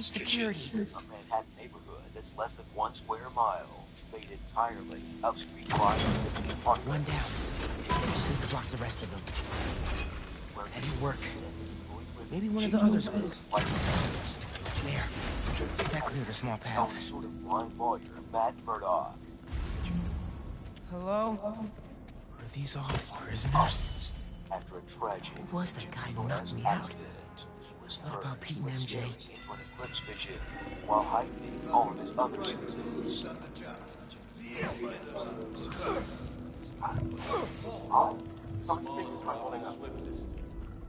tight security. A Manhattan neighborhood that's less than 1 square mile, made entirely of streetwise apartments. One down. Just need to block the rest of them. Heavy work. Maybe one of the others will. There. That cleared a small path. Some sort of blind lawyer, Matt Murdock. Hello? Are these all prisoners? After a tragic, Who was that guy who knocked me out? What about Pete and MJ? Into an eclipse vision, while heightening all of his other senses.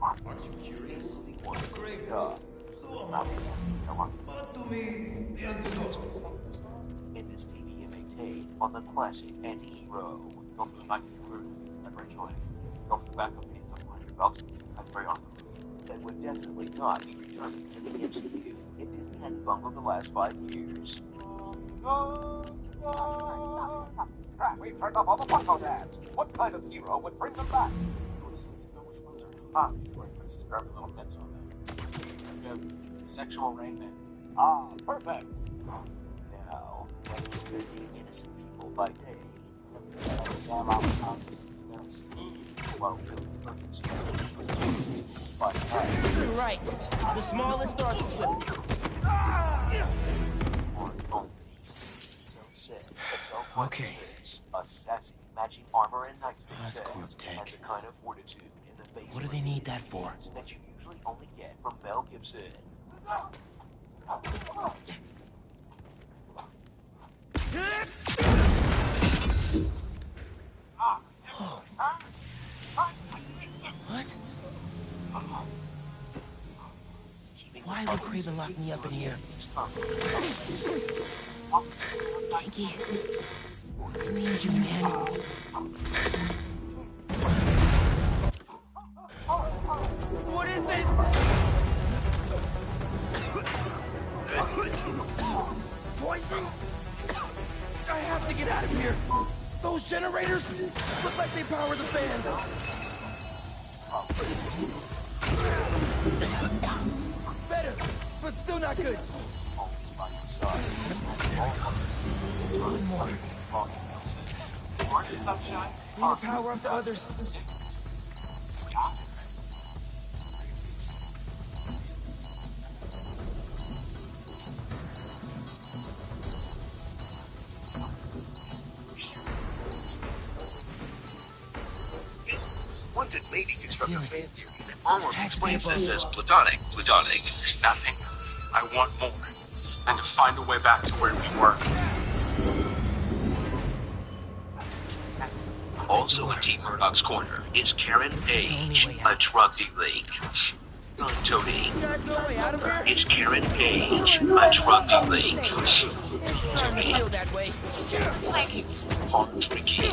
Aren't you curious? Great. But to me, the antidote. In this TVMA tape on the classic anti-hero. Go for the knife through and break your leg. Go for the backup piece of your belt and break off. That would definitely not be returning to the MCU if Disney hadn't bungled the last 5 years. Crap, we've turned off all the Funko dads. What kind of hero would bring them back? Which ones are hot? Let's grab a little mitts on them. We have sexual Rain Man. Ah, perfect. Now, let's do 15 innocent people by day. Damn, I'm well, You're right. The smallest are the swiftest. Okay. A sassy matching armor and nightstick Oscorp set tech. and the kind of fortitude in the face What do they need that for? that you usually only get from Mel Gibson. What? Why would Craven lock me up in here? Pinky? I need you, man. What is this? Poison? I have to get out of here. Those generators look like they power the fans. Better, but still not good. One more. Need to power up the others. One did maybe construct a fan theory that almost explains this as platonic. Platonic. Nothing. I want more. And to find a way back to where we were. Also in Team Murdoch's corner is Karen Page, a drug dealing. Tony is Karen Page, a drug dealing. Tony, Harm's Ricky.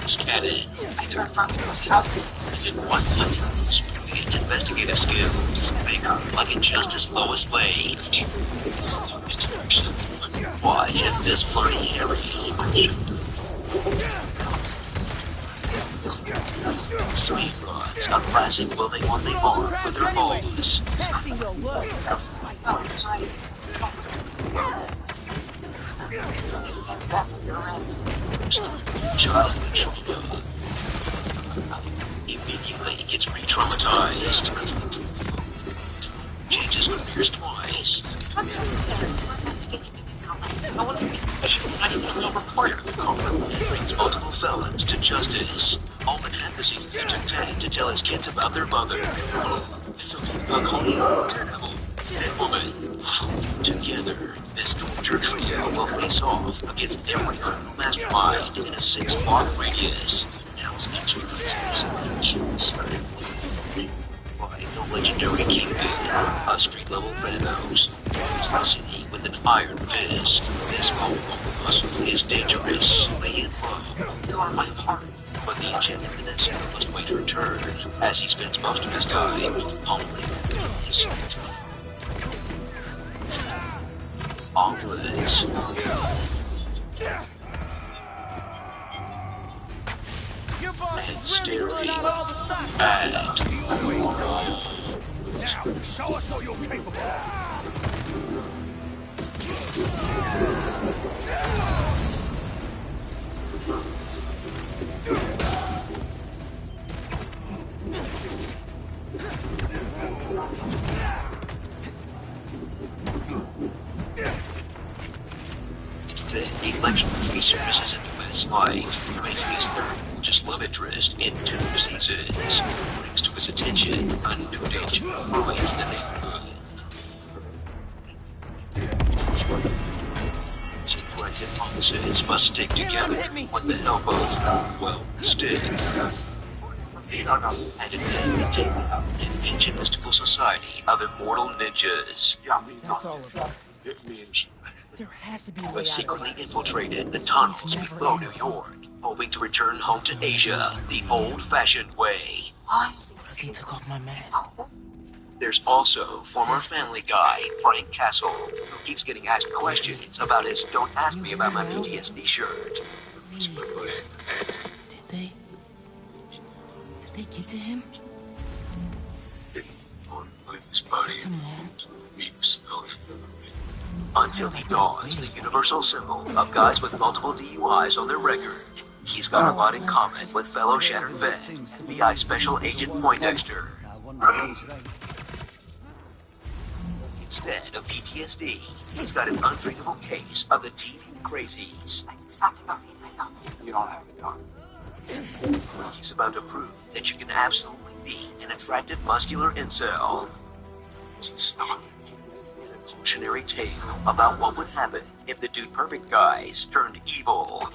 Scanning. I saw her from his house. I didn't want to use brilliant investigative skills. Make her like Injustice Lois Lane. Watch as this flirty Harry. Sweet rods, a classic will they on the arm with their balls. Childhood trauma. Immediately gets re-traumatized. Changes careers twice. I wonder if she's suspicious. I didn't know reporter. Brings multiple felons to justice. All but half the seasons it took Ted to tell his kids about their mother. Sophie Buckley, Daredevil, Dead Woman. Together, this torture trio will face off against every criminal mastermind in a 6-block radius. Now, by the legendary Kingpin, a street-level Thanos, listening with an iron fist. This mobile muscle is dangerous. Lay in love. You are my heart. But the enchanted Vanessa must wait her turn, as he spends most of his time humbling his omelets. Your boss And is really staring pulling out all the stops. at Now, show us what you're capable of. The election resurfaces into his life, making his third just love interest in 2 seasons. Brings to his attention a new danger brewing in the neighborhood. Two frightened opposites must stick together with the help of, well, stick. And then take out an ancient mystical society of immortal ninjas. That's all of it. There has to be a Who way has out of secretly it. infiltrated the tunnels Never below New ends. York, hoping to return home to Asia the old-fashioned way. Why? What if he took off my mask? There's also former Family Guy, Frank Castle, who keeps getting asked questions about his Don't Ask Me About My PTSD shirt. Please. Did they get to him? To Mom? Until he dons the universal symbol of guys with multiple DUIs on their record. He's got a lot in common with fellow Shattered vet, FBI Special Agent Poindexter. Instead of PTSD, he's got an untreatable case of the TV crazies. I can stop to go feed my dog. You don't have to talk. He's about to prove that you can absolutely be an attractive muscular incel. Stop. In a cautionary tale about what would happen if the Dude Perfect guys turned evil.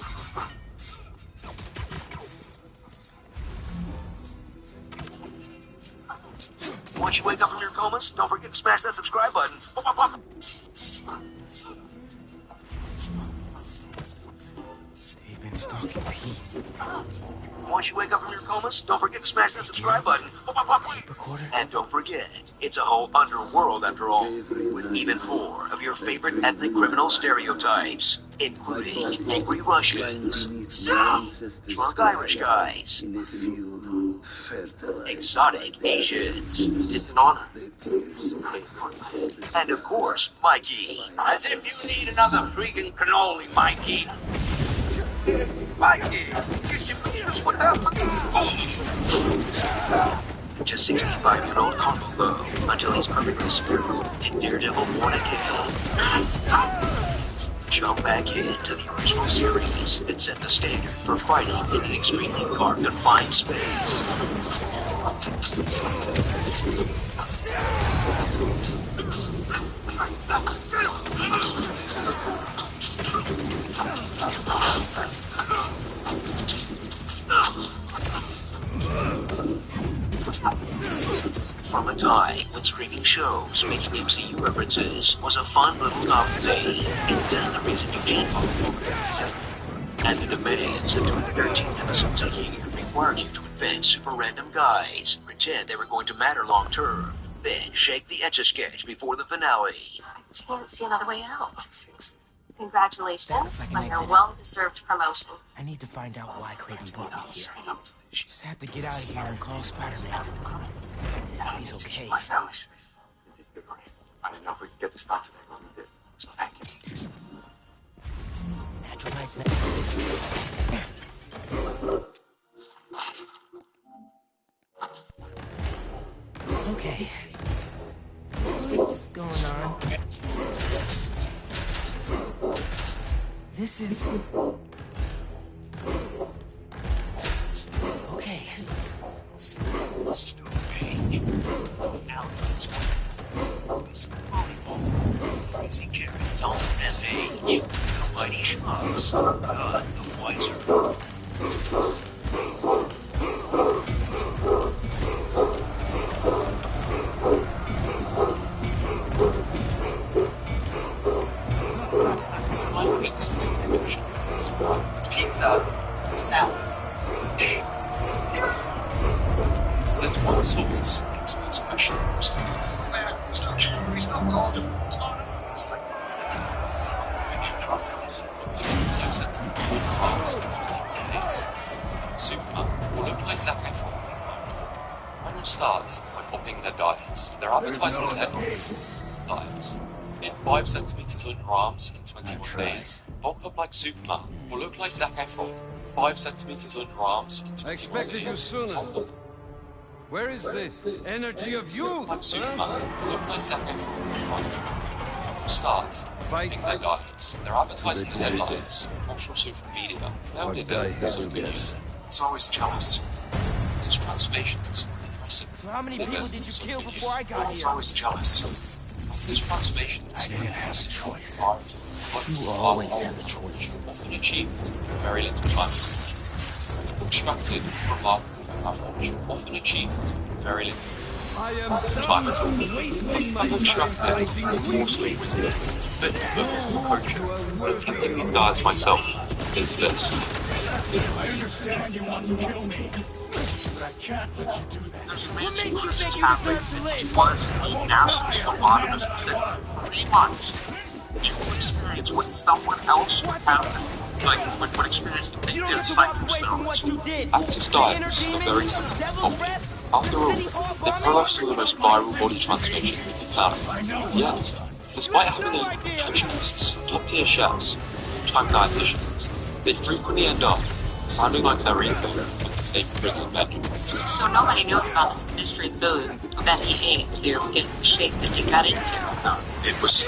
Once you wake up from your comas, don't forget to smash that subscribe button. They've been stalking Pete. Once you wake up from your comas, don't forget to smash that subscribe button. Recorder? And don't forget, it's a whole underworld after all, with even more of your favorite ethnic criminal stereotypes, including angry Russians, drunk Irish guys, exotic Asians, It's an honor. and of course, Mikey. As if you need another freaking cannoli, Mikey. Mikey, you should finish what the fuck Just 65-year-old Combo though, until he's perfectly spherical and Daredevil Wanna Kill. Jump back into the original series and set the standard for fighting in an extremely confined space. From a time when streaming shows making MCU references was a fun little novelty, instead of the reason you can't follow over. And the demands of doing 13 episodes a year required you to invent super random guys, pretend they were going to matter long term, then shake the Etch-a-Sketch before the finale. I can't see another way out. Congratulations Like an on your exit. well-deserved promotion. I need to find out why Craven brought me here. Just have to get out of here and call Spider-Man. If he's okay. My family's safe. You did good, Ray. I didn't know if we could get this done today, but we did. So thank you. Natural Lights Okay. What's going on? This is... Okay. Stupid. Alex. This volleyball. Crazy carrots on MA. You mighty schmucks. God the wiser. My weakness is emotion. Pizza. Salad. That's one sauce. It's special. There's no calories, no carbs. It's like I can process. So I've said to me, carbs in 15 days. Super. What do you like that for? Why not start by copying their diets. They're advertising their diets. In 5 centimeters under arms in 21 days. Bulk up like Superman, or look like Zac Efron. 5 centimeters under arms in 21 days. Expected you sooner. Where is this energy of youth? Like Superman, look like Zac Efron. Start copying their diets. They're advertising their diets. Cultural social media. Now they do. So it's always jealous. These transformations. Impressive. So how many people did you kill before I got It's here? always jealous. These transformations. I didn't have a choice. You always have a choice. Often achieved in very little time. Extracted from our average. Often achieved in very little I am time. wasting my Extracted from forceful wisdom. Fitness purposeful coaching. But attempting these diets myself is this. I understand you want to kill me, but I can't let you do that. There's a man named Chris Chapman. He was the master lobotomist in 3 months. You will experience what someone else would have, like would experience if You they don't did have to walk away cycle from what stones. you did. Actors' diets are very technical. After all, they pull off some of the most viral body transformations in the planet. Yet, despite having a nutritionists, top-tier chefs, full-time dietitians, they frequently end up sounding like they're eating with the same regular menu. So nobody knows about this mystery food that he ate to get the shape that he got into. It was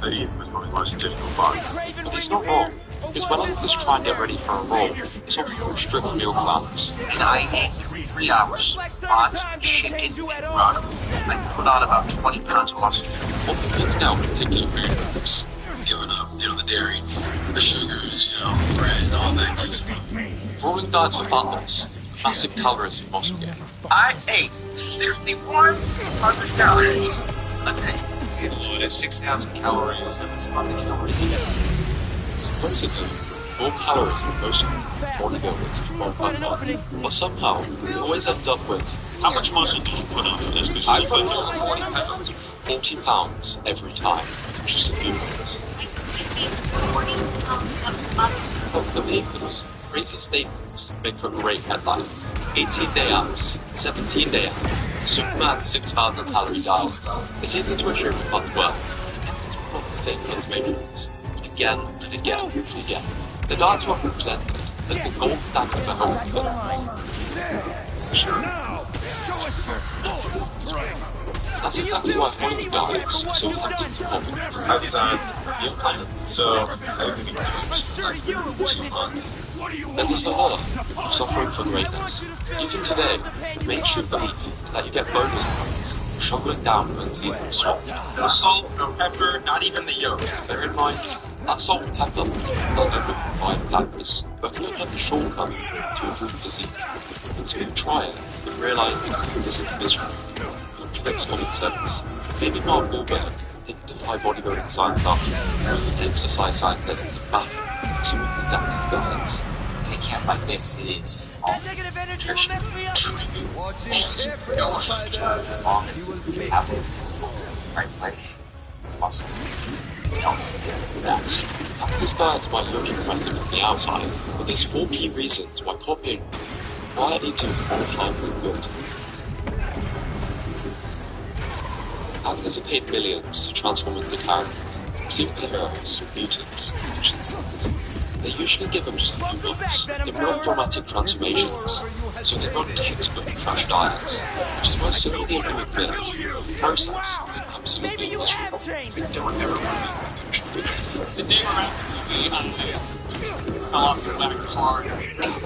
that it was probably the most difficult part. But he's not wrong, because when actors try and get ready for a role, it's often strict meal plans. And I ate 3 hours, lots of chicken and ramen. I put on about 20 pounds of muscle. Often picking out particular food groups. Giving up, the dairy, the sugars, bread, all that good stuff. Rolling diets for fat loss, massive calories in muscle gain. I ate 6100 calories a day. It's 6,000 calories and it's 100 calories deficit. Supposedly, more calories than most bodybuilders can burn per month. But somehow, it always ends up with, how much muscle do you put on? I put on 40 pounds. 40 pounds every time, just a few minutes. The vehicles, racing statements make for great headlines. 18-day abs, 17-day abs, Superman's 6,000 calorie diet. It's easy to assume it does well. It's probably the same transformations. Again and again and again. The diets were presented as the gold standard for home fitness. That's exactly why Hollywood diets are so tempting for comics. I designed meal plan, so I can be There's this other of suffering for greatness. Even today, the mainstream belief is that you get bonus points for shoveling down unseasoned salt. No salt, no pepper, not even the yolk. Bear in mind that salt and pepper doesn't provide flavors, but can look like a shortcut to a dream physique. Until you try it and realize this is miserable. Contradicts common sense. Maybe Mark Wahlberg didn't defy bodybuilding science after all. Exercise scientists are baffled to with these actors' diets. I can't like this. It's all Nutrition. as long as you have it in the right place. Muscle. Don't do that. Actors' diets might look impressive from the outside, but there's 4 key reasons why copying why eating all harmful good. Actors are paid millions to transform into characters, superheroes, mutants, action stars. They usually give them just a few months. They're not dramatic transformations, so they're not textbook crash diets, which is why so many of them admit the process is absolutely miserable. Don't ever The day we're at the movie, I fell off the back car.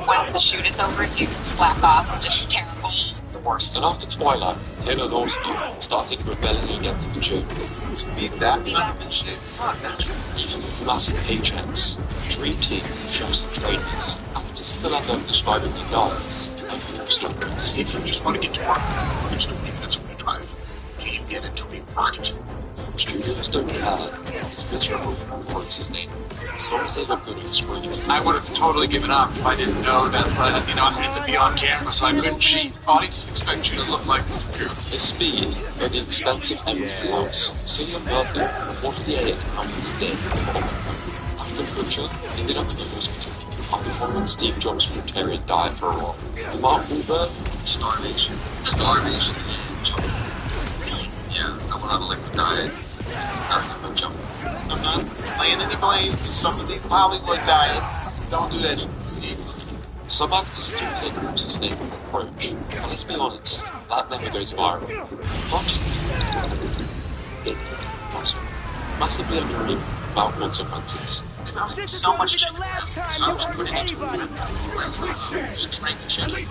Once the shoot is over, you slack off. Just terrible. The worst. And after Twilight, Taylor Lautner started rebelling against the gym. to be that unconvinced. It's not natural. Even with massive paychecks, dream team, chefs and trainers, actors still end up describing the diets and full stories. If you just want to get to work, it's 20 minutes away drive. Can you get into a rocket? Studios don't care. It's miserable or it's sustainable. As long as they look good on the screen. I would have totally given up if I didn't know that, I had to be on camera, so I couldn't cheat. Audiences expect you to look like you. The speed or the expensive everything else. So your birthday, what did they eat? How many did they After Kutcher ended up in the hospital after following Steve Jobs' fruitarian diet for a while. And Mark Wahlberg Starvation. Starvation and chocolate. Yeah, I went on a liquid diet. Nothing but junk. I'm not laying any blame for some of the Hollywood diet. Don't do that. Some actors do take a more sustainable approach, but let's be honest, that never goes viral. You can't just it massively underrated about consequences. So much chicken breast, so I was putting it into a just drink the chicken.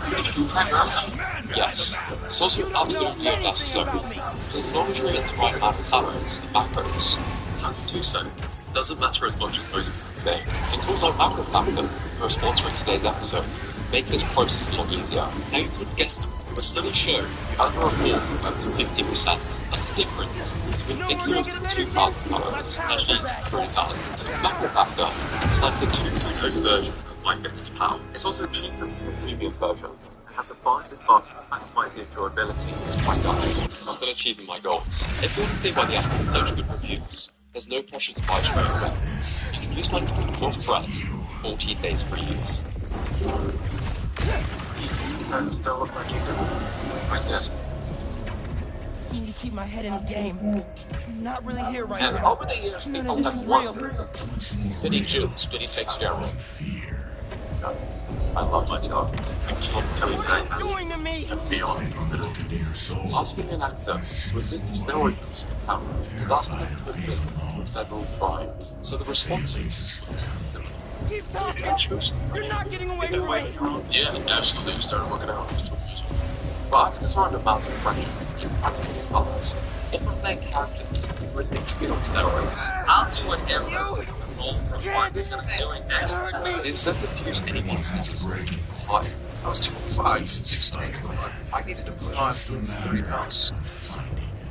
Yes, it's also absolutely unnecessary, because as long as you're eating the right amount of calories and macros, how to do so doesn't matter as much as most people think. And tools like Macrofactor, who are sponsoring today's episode, make this process a lot easier. Now you couldn't guess them, but studies show under a meal up to 50%. That's the difference between thinking of 2,000 calories and actually 30,000. Macrofactor is like the 2.0 version of MyFitnessPal. It's also cheaper than the premium version. It has the fastest path to maximizing durability to my diet. I'm still achieving my goals. If you want to see why the app has such good reviews, there's no pressure to buy straight away. You can use my code CROSSPRESS, 14 days free use. You still look like you do. Like this. I need to keep my head in the game. I'm not really here right And now. over the years, None people of this have is wondered, real. did he juice? Did he take steroids? I love my dog. I can't tell you What that. are you doing to me? Beyond asking an actor to admit to steroid use for camera is asking them to admit to a federal crime. So the responses. Keep talking. You're not getting away from me. Yeah, absolutely. You started working out. But actors are under massive pressure to practice these parts. If I'm playing characters who are literally on steroids, I'll do whatever the role requires, and I'm doing next. the incentive to use anyone's necessary is high. I was 205, 16. I needed to put on 30 pounds.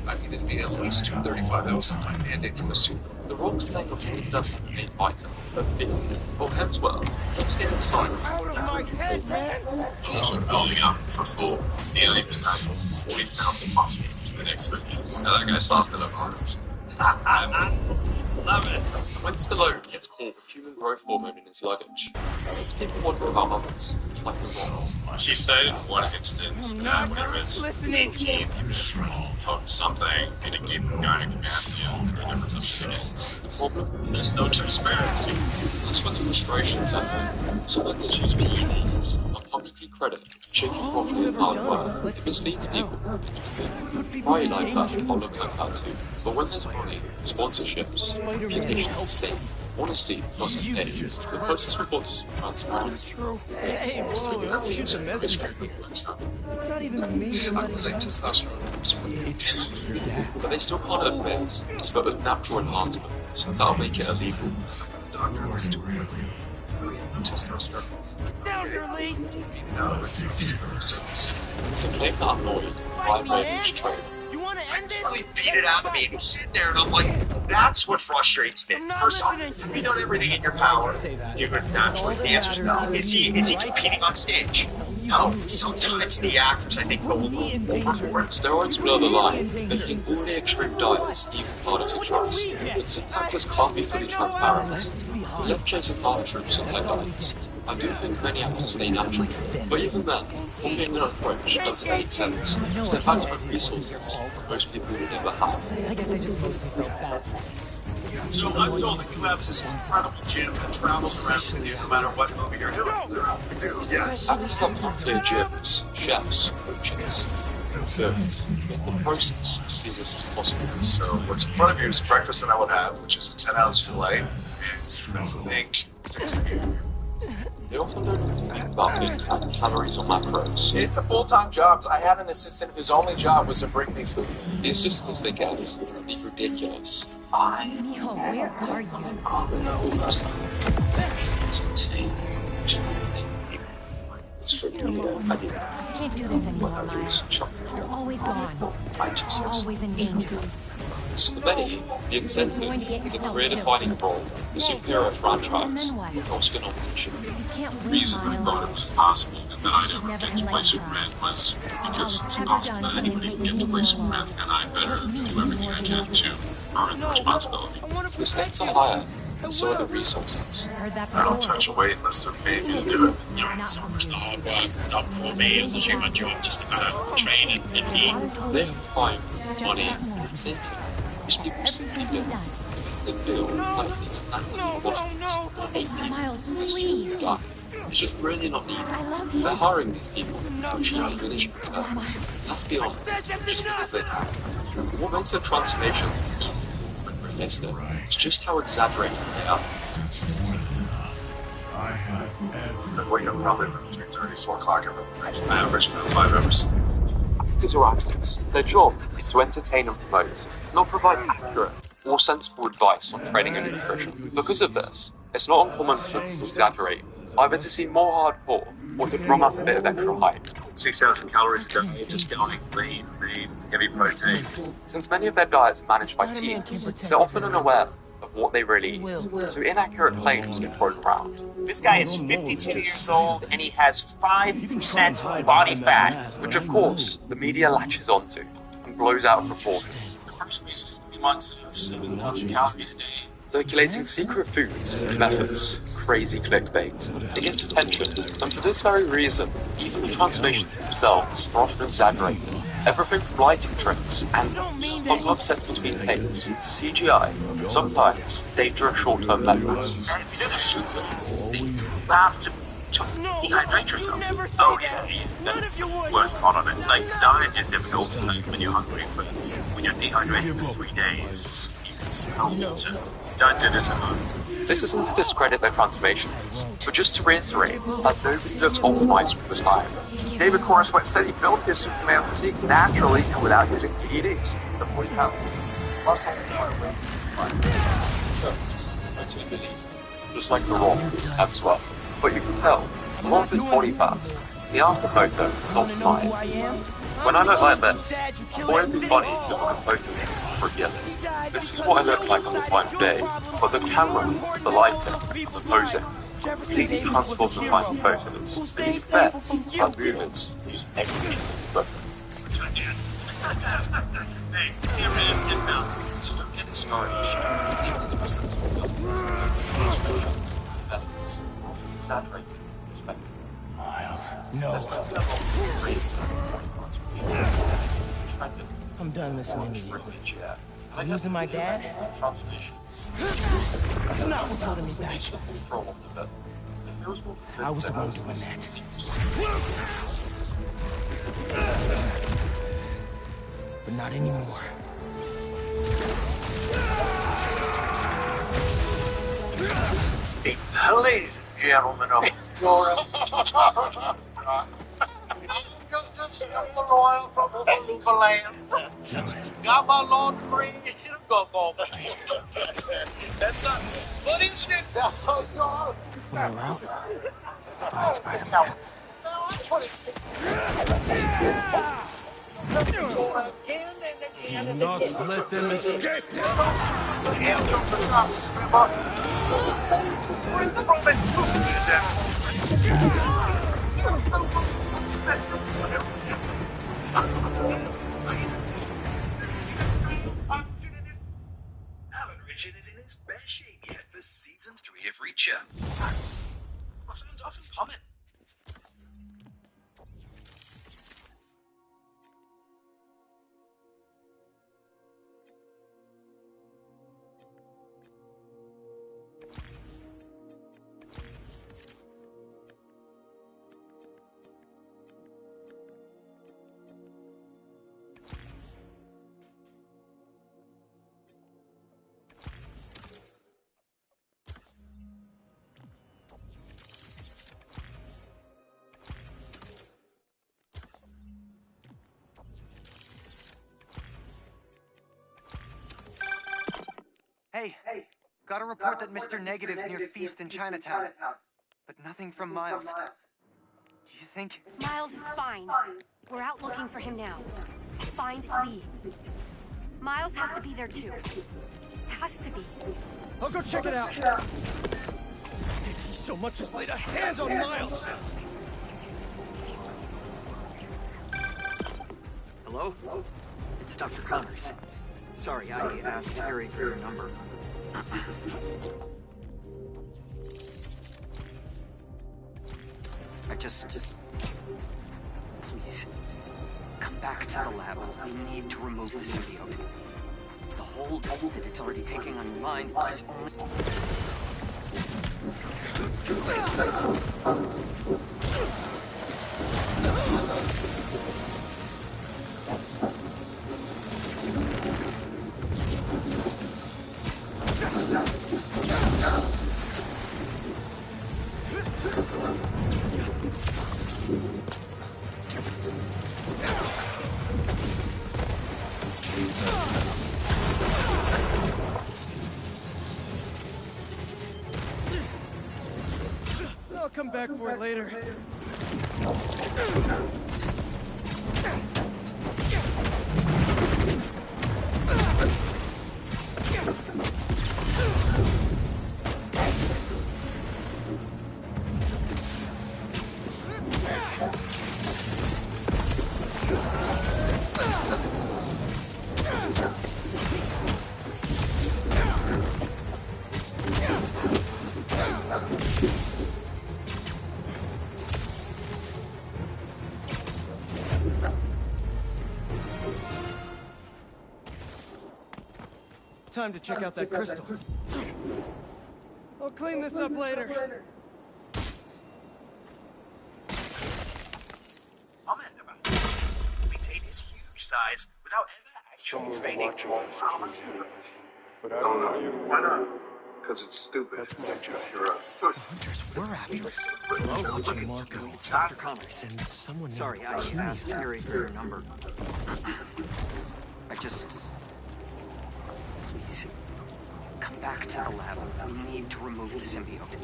I needed to be at least 235. That was my mandate from the suit. The Rock's playing a really doesn't main fighter, but Finn, or Hemsworth, keeps getting signed. Out of my head, man. I'm also building up for full alien time. 40 pounds of muscle for the next 50. And that guy's lost it up arms. Love it. When Stallone gets caught with human growth hormone in his luggage, people wonder about others, like the Rock. She said in one instance I'm that not when it was listening. 18, he was hooked something and it gave the guy a capacity and they never touched it again. The problem? There's no transparency. That's when the frustration sets in. Someone just use PEDs and publicly credit shaking All properly you've and hard ever done is work. listen It misleads to people. Put people Right in like that, danger. I'll look like that too. But when there's money, sponsorships, reputations at stake, honesty doesn't pay. The closest we got to some transparency. True. Hey, whoa, don't shoot the messenger. It's not even me. I'm saying testosterone. It's your dad. But they still can't admit it's for unnatural enhancement, since that'll make it illegal. Doctor was doing testosterone. Down, Gurley. It's a claim that annoyed, vibrating each trade. You want to end this? Really beat it out of me and he's sitting there and I'm like, that's what frustrates me. I'm not First off, listening. you've done everything in your power. You would naturally. The answer is no. Is he competing on stage? No. Sometimes the actors I think go a little overboard. Steroids blur the line, making all the extreme diets even harder to trust. But since actors can't be fully transparent, we left chasing hard troops and headlines. I do think many actors stay natural, but even then, copying their approach doesn't make sense, because they're backed with resources most people would never have. I guess I just mostly felt bad. So I'm told that you have this incredible gym that travels around with you no matter what movie you're doing. Yes. Actors have top-tier gyms, chefs, coaches. So, make the process as seamless as possible. So what's in front of you is breakfast that I would have, which is a 10-ounce fillet, and I think 60. They often don't have to think about things like calories or macros. It's a full-time job. I had an assistant whose only job was to bring me food. The assistance they get can be ridiculous. Mijo, where are you? I can't do this anymore, Miles. You're always gone. Always in danger. So for many, the incentive is a career-defining role, the superhero franchise, an Oscar nomination. You can't win, reason I thought it Miles. was impossible that I should never never get to play let Superman you was because it's Have you impossible done that anybody is can make get to me play move Superman, along? and I better Let me do everything I be can more to earn the responsibility. I want to The stakes protect are you. higher, and so are the resources. Heard that I don't before. touch away unless they're paying me to do it. So much the hard work done for me. It was actually my job just to kind of train and eat. They have time, money, and incentive, which people simply Everything he don't. does. They feel like that's important. Miles, please. It's just really not needed. I love you. They're hiring these people to achieve management purpose. Let's be honest, just because they can. What makes their transformations even realistic is just how exaggerated they are. I have I wake up probably around 3:30, 4 o'clock every morning. I average about 5 hours. Actors or actors, their job is to entertain and promote, not provide accurate or sensible advice on training and nutrition. Because of this, it's not uncommon for them to exaggerate, either to seem more hardcore or to drum up a bit of extra hype. 6,000 calories a day, just counting lean, heavy protein. Since many of their diets are managed by teams, they're often unaware of what they really eat, so inaccurate claims get thrown around. This guy is 52 years old and he has 5% body fat. Which of course, the media latches onto and blows out of proportion. The first phase was 3 months of 7,000 calories a day. Circulating secret foods and methods, crazy clickbait. It gets attention, and for this very reason, even the transformations themselves are often exaggerated. Everything from lighting tricks and pump upsets between takes, CGI, sometimes dangerous short-term methods. If you do the shoot, you have to dehydrate yourself. Oh yeah, that's the worst part of it. Like, the diet is difficult when you're hungry, but when you're dehydrated for 3 days, you can smell water. Don't do this at home. This isn't to discredit their transformations, but just to reiterate that nobody looks optimized for the time. David Cornswet said he built his Superman physique naturally and without using PEDs. The 40 pounds. Plus, Totally believe. Just like The Rock, as well. But you can tell, a lot of his body fat, the after photo is optimized. When I look like this, I thought it'd be funny to look at photo for a gift. This is what I look like on the final day, but the camera, the lighting, and the posing completely transforms the final photos. The effect, our movements, use everything but Thanks, the camera is 10 pounds, so don't get discouraged. Take it to a sensible level. transformations, methods, often exaggerated perspective. I'm done listening to you. I'm losing my dad? Transformations. That's not what's holding me back. I was the one doing that. But not anymore. Ladies and gentlemen of from the land. Got my laundry. You should have gone for me. That's not. What is it? That's so good. When we're out, find Spider-Man. Do not let them escape. Alan Richard is in his best shape yet for season 3 of Reacher. Fans often comment. Hey, got a report that Mr. Negative's near Feast in Chinatown, but nothing from Miles. Do you think... Miles is fine. We're out looking for him now. Find Lee. Miles has to be there too. Has to be. I'll go check it out. If he so much as laid a hand on Miles. Hello? It's Dr. Connors. Sorry, I asked Harry for your number. Please, come back to the lab. We need to remove the symbiote. The hold that it's already taking on your mind, it's only... I'll come back for it later. Time to check out that crystal. I'll clean this up later. Comment about it. Maintain his huge size without ever actually training. But I don't know you. Why not? Because it's stupid. That's my job. You're right. Hunters were after us. Hello, Agent Marco. It's Dr. Connors. And someone Sorry, I named asked Terry for your number. Please, come back to the lab. We need to remove the symbiote.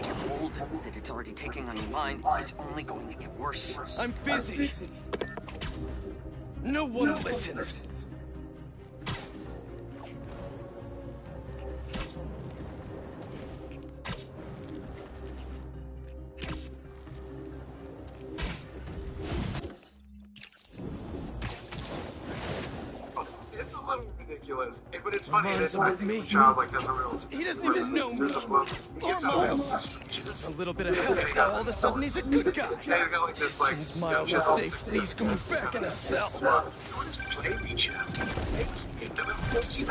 The hold that it's already taking on your mind, it's only going to get worse. I'm busy. No one listens. It's a little ridiculous, but it's funny Miles that I with think me. the child like has a real. He doesn't even know me. Or Miles. A little bit of help, now all of a sudden he's a good guy. As soon as Miles is safe, please go back in a cell.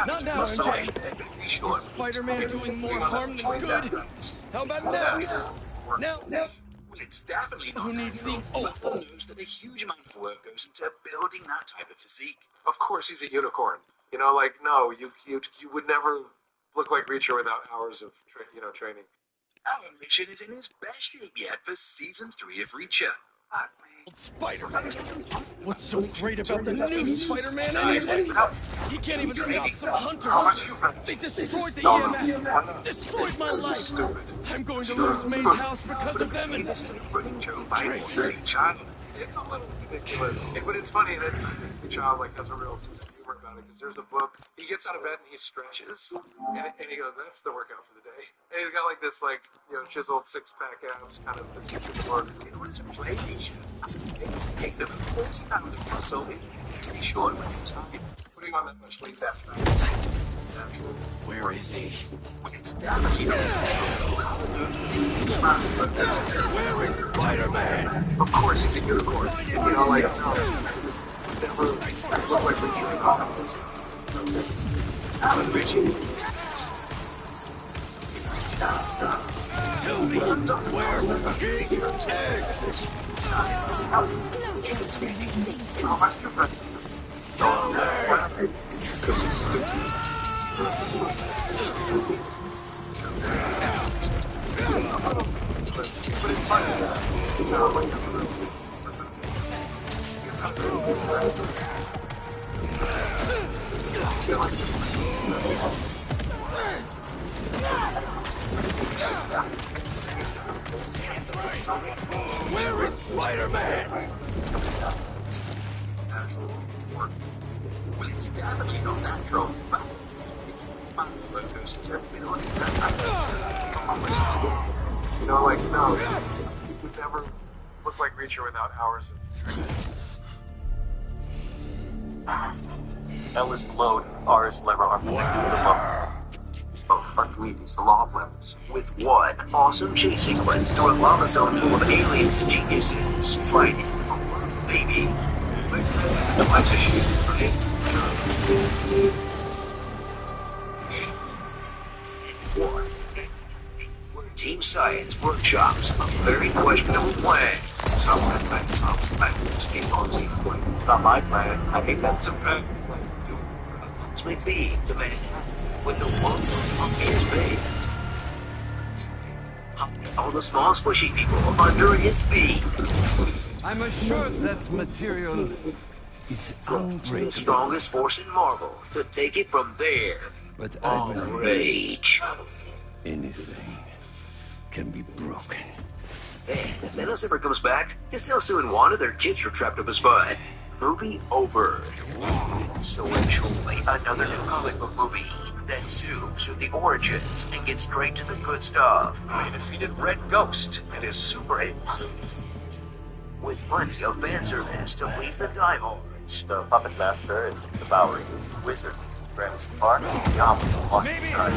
Not now, MJ. Is Spider-Man doing more harm than good? How about now? Now? It's definitely not. Who needs the Marvel knows that a huge amount of work goes into building that type of physique. Of course, he's a unicorn. You know, like no, you would never look like Reacher without hours of training. Alan Richard is in his best shape yet for season 3 of Reacher. Spider-Man. What's so great about the new Spider-Man anyway? He can't even stop some hunters. They destroyed the EMF. Destroyed my life. I'm going to lose May's house because of them and... It's a little ridiculous, but it's funny that the child like has a real sense of humor about it because there's a book. He gets out of bed and he stretches, and he goes, "That's the workout for the day." And he's got like this chiseled 6-pack abs kind of physique to work. In order to play Reacher, things take the 40 pounds of muscle in a very short amount of time. Putting on that much weight that fast. Where is he? It's definitely not. Where is Spider-Man? Of course, he's a unicorn. You know, like never look like Reacher. Alan Richard. Tell me where How much your friend? down there. Because he's stupid. But it's funny. You know, like it's not really this Where is Spider-Man? It's definitely not natural. You know, like, no, you would never look like Reacher without hours of... L is load, R is lever, R is Archimedes, the law of levels. With one awesome chase sequence through a lava zone full of aliens and geniuses fighting for baby. The lights issue, right? Team Science workshops a very questionable plan. Tough. It's not my plan. I think that's a plan. This may be the man with the one on his bed. All the small squishy people under his feet. I'm assured that material is The unbreakable. strongest force in Marvel to take it from there. But I On will rage. anything can be broken. Hey, if Thanos ever comes back, just tell Sue and Wanda their kids are trapped up his butt. Movie over. So enjoy another new comic book movie. Then zooms through the origins and gets straight to the good stuff. We defeated Red Ghost and his super apes. With plenty of fan service to please the diehards. The Puppet Master and the Bowery Wizard. Gramercy Park, Maybe. An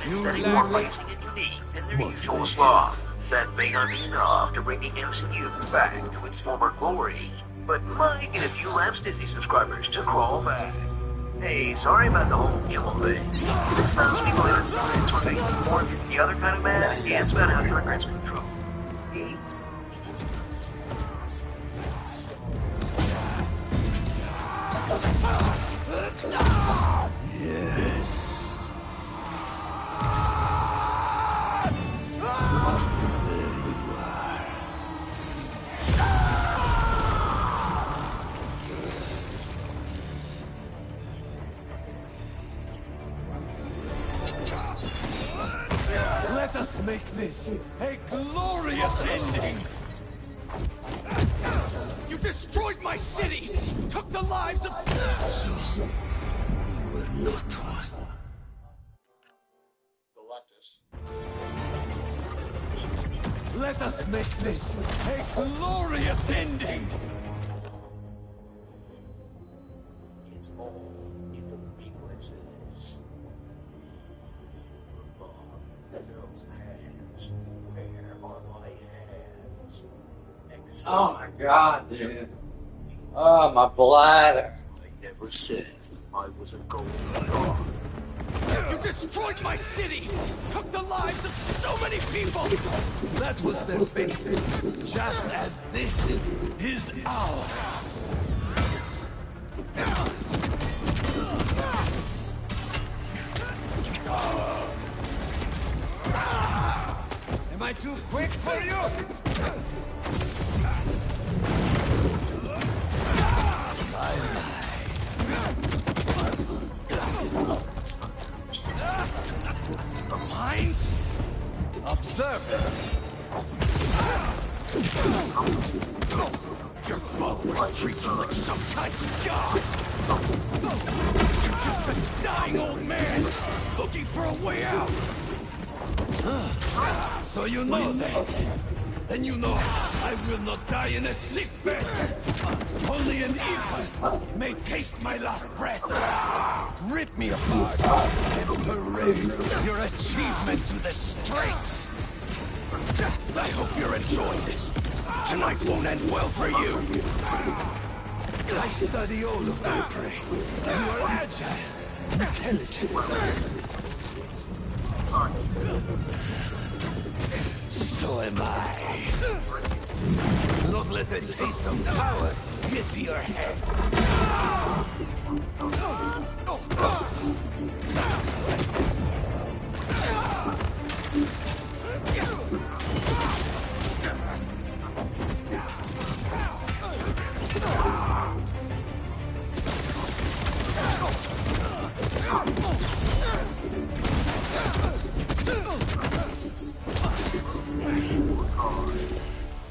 aesthetic more amazing and unique than their usual slop. That may not be enough to bring the MCU back to its former glory, but might get a few Labs Disney subscribers to crawl back. Hey, sorry about the whole Kimmel thing. It's those people in science were making more than the other kind of mad. Yeah, it's about how to regrets control. It's... Yes. Let us make this a glorious ending! You destroyed my city! Took the lives of... So, you were not one. Let us make this a glorious ending! It's all in the weaknesses. Those hands. Where are my hands? Oh my god, dude. Oh, my bladder. I never said I was a golden dog. You destroyed my city! Took the lives of so many people! That was their fate. Just as this is ours. Am I too quick for you? Mines? Observe them. Your followers treat you like some kind of god. You're just a dying old man looking for a way out. So you know that. Then you know I will not die in a sick bed. Only an evil may taste my last breath. Rip me apart and parade your achievement to the streets. I hope you're enjoying this. Tonight won't end well for you. I study all of my prey. You are agile, intelligent. So am I. Don't let the taste of power get to your head.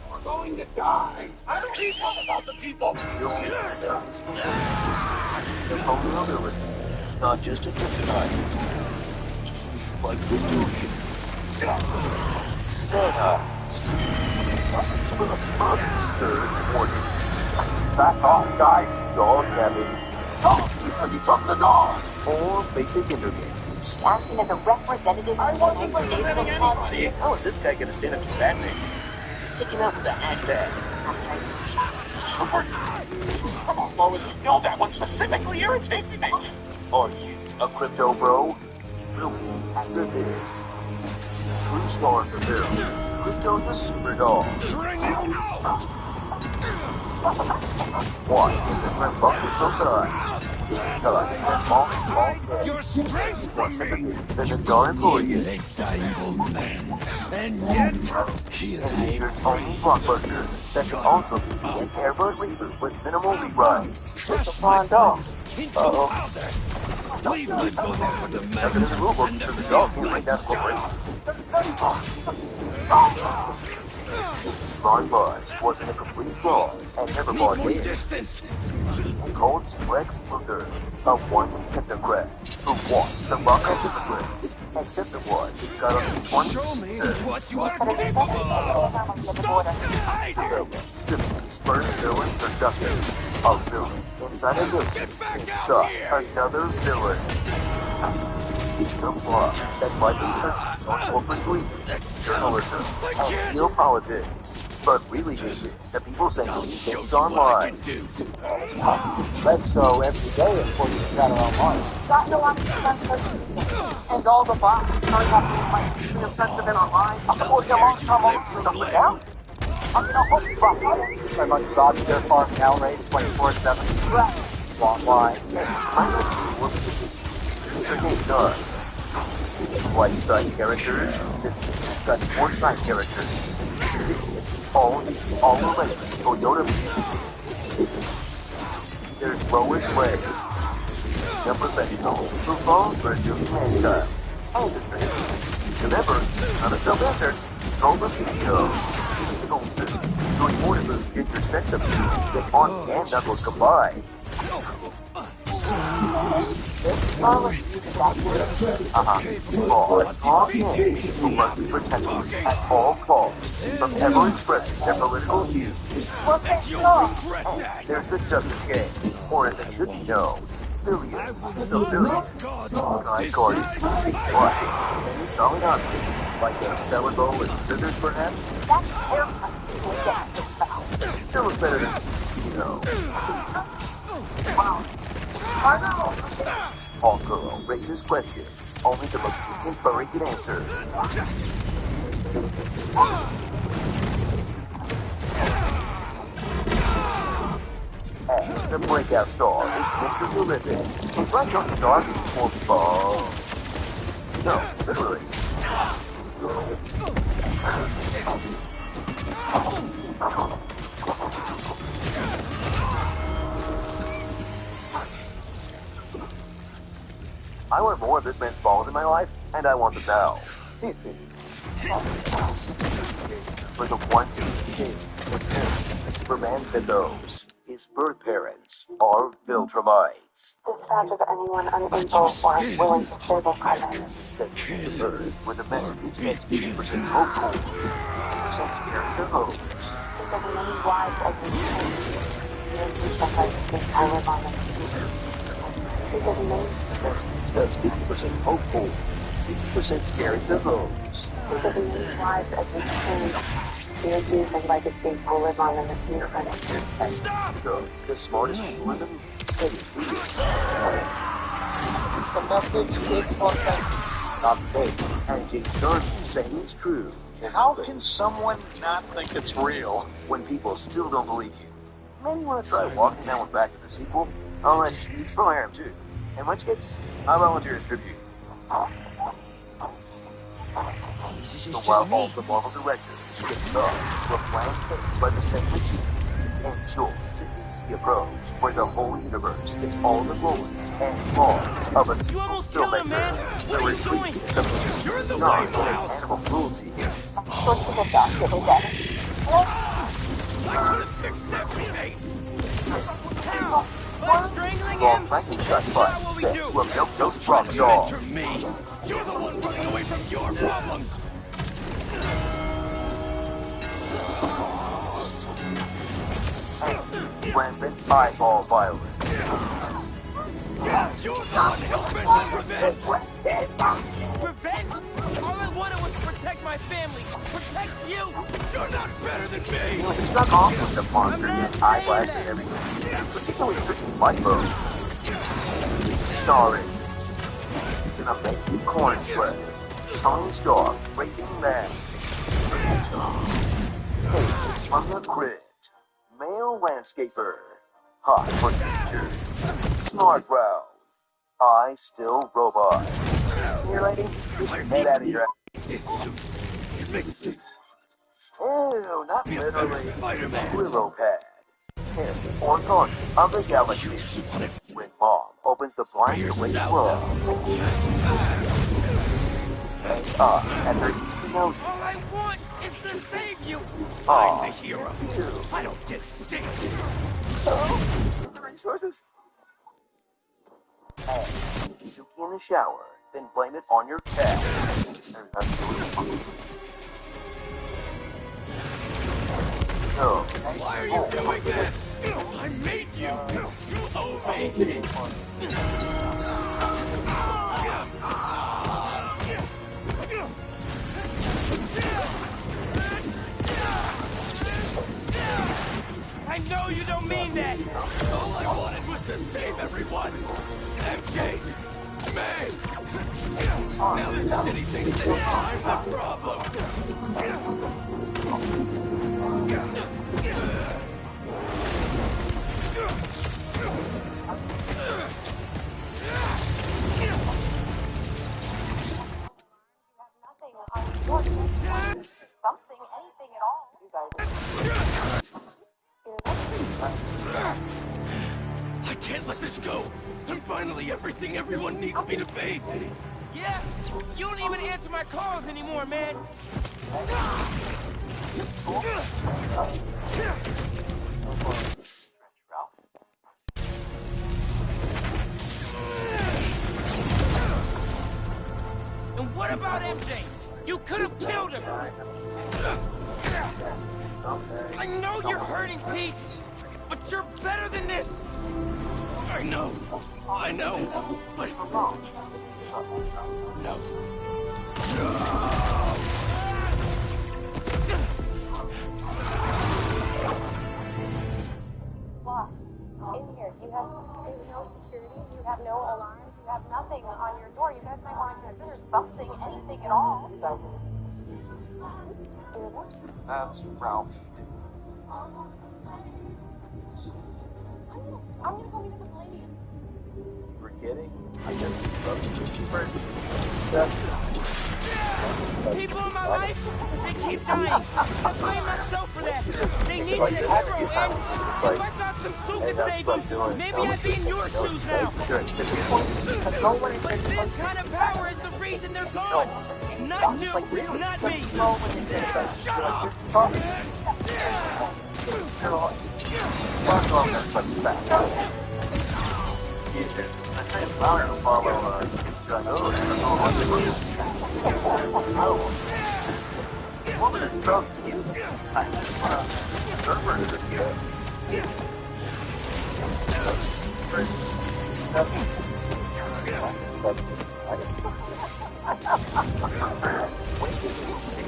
We're going to die. I don't need one about the people. The vulnerability, not just a kryptonite. Like the Lucians. For the monster warnings. Back off, guys. Dog, Gabby. Dog, listen from the dog. or basic interviews. Acting as a representative of the United States of America. How is this guy gonna stand up to Batman? Take him out with a hashtag. Come on, Lois. You know that one specifically irritates me. Are you a crypto bro? We'll be after this. True star of the film. Crypto the super dog. What? This rambunctious little guy. Tell us that mom is all dead. Your strength More from sympathy me. than the darn for you. Legs are evil man. And yet, here I Your only blockbuster that can also be an airbud reboot with minimal rewrites. trust It's a my fine dog. into powder. Leave my daughter for the man. Nothing in the rulebook says the dog can't bring down corporation. Ron Buzz wasn't a complete fraud and never bought in. Distance. Colts Rex Luthor, a one-way technocrat who wants to lock up immigrants, except the one who got on his one Show me says, what you are capable of. Stop hiding. simply spurn villains are ducking. A villain inside a villain inside another villain. The plot that likely turns on corporate greed, journalism, and geopolitics, but really is it the people saying it's online. Less so every day according to Shadow Online. Got no and all the bots starting up to like the sentiment online. I'm going to long time over something else. I'm going to hope you fuck Very much dodge their farm now rate 24/7. right. Long line. The game done. White side characters, this got more side characters. All related Toyota views. There's Lois Way, the professional who falls for a new hairstyle. And the street. Remember, on the self-inserts, control the studio. The gold suit, doing more to boost your sex appeal than on and knuckles combined. All men who must be protected at all costs from ever expressing their political views. There's the Justice Gang, or as it should be known, billions, civilians, guy guards, what? Any solid object, like a salad bowl and scissors perhaps? Still looks better than, All girl raises questions only the most stupid furry can answer. And the breakout star is Mr. Prolific. He's like Tony Stark or Bob. No, literally. I want more of this man's balls in my life, and I want them now. For the one king, the Superman mythos, his birth parents are Viltrumites. Dispatch of anyone unable or willing to share their presence. Sent to birth with a message that's 50% hopeful, 50% scary to hopes. Because many wives as we change, I live on them. Because many That's 50% hopeful, 50% scary to hopes. because many wives as we change, PhDs and legacy will live on in this new country. The smartest people in the movie say it's true. The message is authentic. Not fake, and James Gunn saying it's true. How can someone not think it's real? When people still don't believe you. Maybe you want to try walking that one back in the sequel? I'll let you throw Aram too. And when she gets, I volunteer as tribute. So while all the Marvel directors get tough to a blank face by the same machine, enjoy the DC approach, where the whole universe gets all the glories and flaws of a single filmmaker. The retreat is something not its animal cruelty. Long Frankenstein fight set to a milquetoast rock song. Me. You're the one running away from your problems. Rampant eyeball violence. You're the one hell-bent on revenge! Revenge? All I wanted was to protect my family. Protect you! You're not better than me! He struck off with the monster with eyelash and everything. Particularly freaking white robe. Starring an amazing corn shred, Tony Stark, Breaking Man, Tales from the Crypt, Male Landscaper, Hot Pussy Teacher, Smart Brown, I Still Robot. Here, lady, get your head out of your ass. Ew, not literally. Willow pad. Him or Tony of the galaxy. When Mom opens the blinds to wake world. And and her easy nose. All I want is to save you! I'm the hero. I don't get saved. Oh, the resources. And Suki in the shower, then blame it on your cat. No. Why are you doing this? I made you. You owe me. I know you don't mean that! All I wanted was to save everyone. MJ, May. Now this city thinks that I'm the problem. Something, anything at all. You guys. I can't let this go. I'm finally everything everyone needs me to be. Yeah? You don't even answer my calls anymore, man! And what about MJ? You could have killed him! I know you're hurting, Pete! But you're better than this! I know, but no. Locked. In here. You have no security. You have no alarms. You have nothing on your door. You guys might want to consider something, anything at all. You guys. That's Ralph. I'm gonna go meet up with the lady. Forgetting, I guess he roasted you first. People in my life, they keep dying. I blame myself for that. They need a hero, and if I thought some soup could save them, maybe I'd be in your shoes now. But this kind of power is the reason they're gone. Not you, not me. Shut up! Woman is so cute. I just want to serve her to the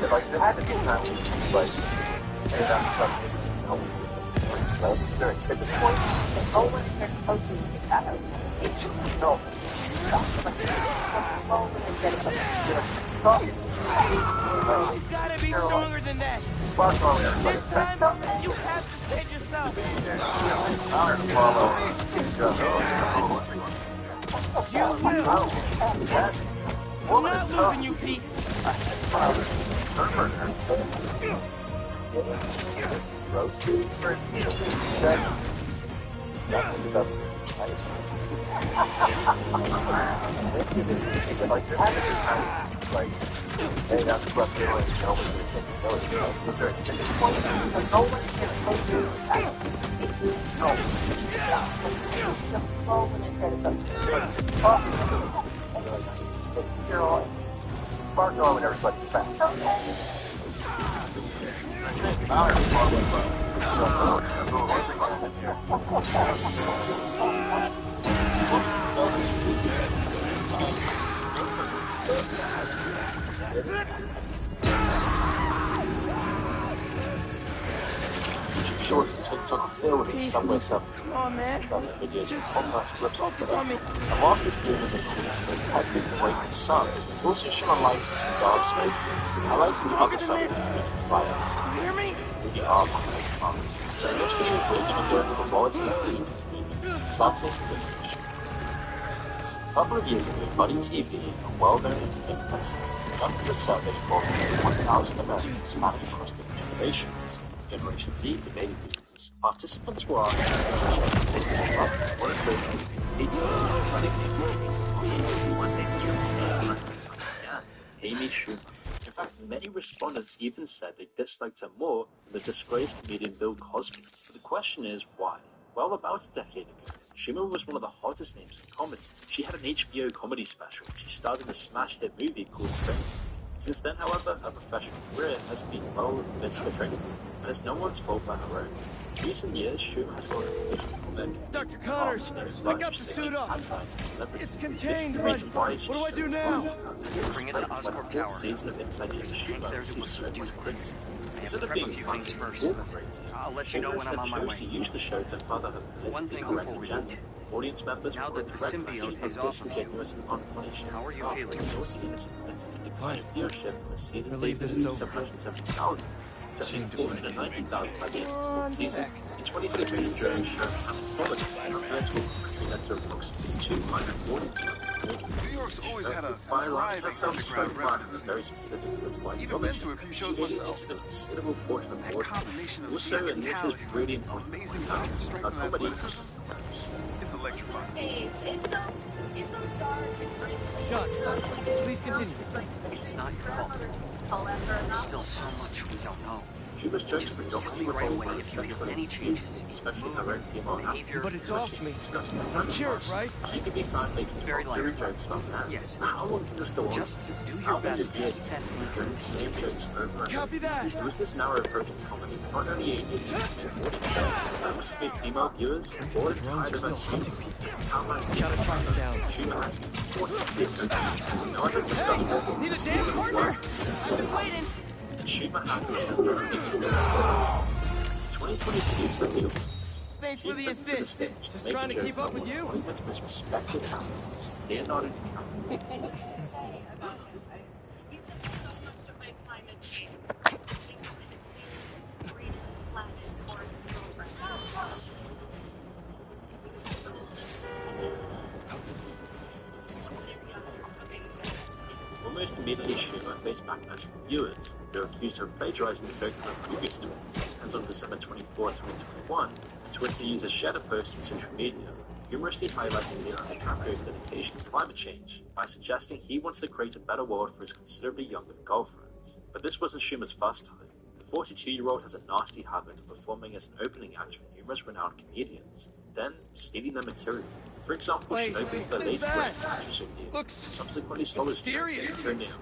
like, there had to be a time like, and that's something, you know, is there a tipping point? Oh, when they're coaching the shadow. No. You gotta be stronger than that. This time, you have to save yourself. You will. I'm not losing you, Pete. Roasted first. Like, hey, that's what I'm doing. Was there a tipping point? No one's going to hold you. No. It's a moment and try to come. Just talk. You're on. Spark on when everybody's back. Okay. Shorts and TikTok filled with somewhere some Come on, man. travel videos and podcast clips on Focus on me. And whilst this boom in the comic space has been great for some, it's also shown licensing dark spaces, highlighting the other side of this community's bias. You hear me? With the arc of the comics. So eventually we're going to go into the volatility of the communities, starting with the show. A couple of years ago, Buddy TV, a well-known entertainment website, conducted a survey involving 1,000 Americans spanning across different generations. Generation Z to baby boomers. Participants were asked what is their Amy Schumer. In fact, many respondents even said they disliked her more than the disgraced comedian Bill Cosby. But the question is, why? Well, about a decade ago, Schumer was one of the hottest names in comedy. She had an HBO comedy special. She starred in a smash hit movie called Training. Since then, however, her professional career has been, well, a bit of a train, and it's no one's fault but her own. In recent years, Schumer has got a comic. Dr. Connors, I got the suit up. It's contained, but what do I do now? Bring it to Oscorp Tower. Season of Inside Schumer There's received so much criticism. Instead of being funny first, I'll let you know when I'm on my way. She used the show to further her politically correct agenda. Audience members now that the symbiote is off of you, how are you feeling? There's also been a significant decline in viewership from a season Relieved that it's over. 770,000 to 490,000 by the end of the season. In 2016, during the show, Quality compared to approximately 240,000. New York's always had a thriving underground residency. Very specific to its white Even been to a few shows myself. A considerable portion of That combination of also, and this is theatricality really with important, amazing balance of strength and comedy athleticism. It's electrifying. Hey, it's so dark and John, please continue. It's not your fault. There's still so much we don't know. She was judged Just for tell me right away if you feel any changes, especially her own female behavior. But it's off me. discussing I'm cured, right? She could be found making Very likely. jokes about that. Yes. How long can this go on? Just do your How many best to years keep that during the same jokes over and Copy that. It was this narrow approach to comedy, not only aided in audiences, but also made female viewers or The drones are still hunting people. Gotta track it down. Schumer has been 40 years ago. As I've discussed before, Need a dance partner? I've been waiting. Schumer had this 2022 revealed. Thanks for the assist. Just trying to keep up with you. One of its most respected actors, Leonardo DiCaprio. Almost immediately, Schumer faced backlash from viewers. They were accused of plagiarizing the joke from previous tweets, and on December 24, 2021, Twitter users shared a post on social media, humorously highlighting Leonardo DiCaprio's dedication to climate change by suggesting he wants to create a better world for his considerably younger girlfriends. But this wasn't Schumer's first time. The 42-year-old has a nasty habit of performing as an opening act for numerous renowned comedians, then stealing their material. For example, she opened for late break actress of Looks subsequently swallowed mysterious. her nail.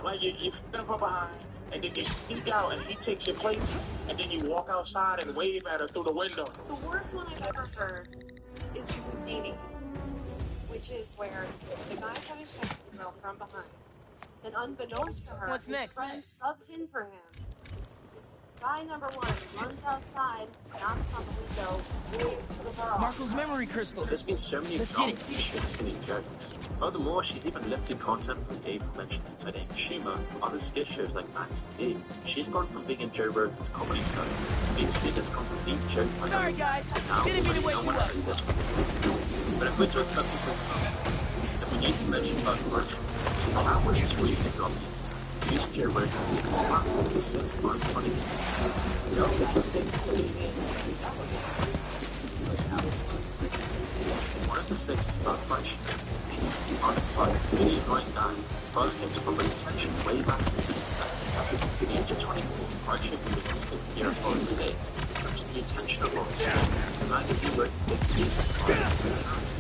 Like you stand from behind, and then you sneak out, and he takes your place, and then you walk outside and wave at her through the window. The worst one I've ever heard is with Amy, which is where the guy's having sex with the girl from behind. And unbeknownst to her, What's his next? friend subs in for him. Guy number one runs outside, knocks on the window, waves to the girl. Marco's memory crystal. There's been so many examples of Schumer stealing jokes. Furthermore, she's even lifted content from the aforementioned Inside Amy Schumer, other skit shows like Matt TV. She's gone from being in Joe Rogan's comedy show to being seen as complete joke. Sorry, guys. Now, Didn't mean to wake you up. But if we're talking about people, then we need to mention about Rush. See how much is really picked up the use Joe Rogan platform to 6 months funny. One of the six is about Rush. On the really annoying guy, Buzz came to public attention way back in the age of 24, Rush was listed here in Florida State, which the attention of Rush. The magazine wrote 50 years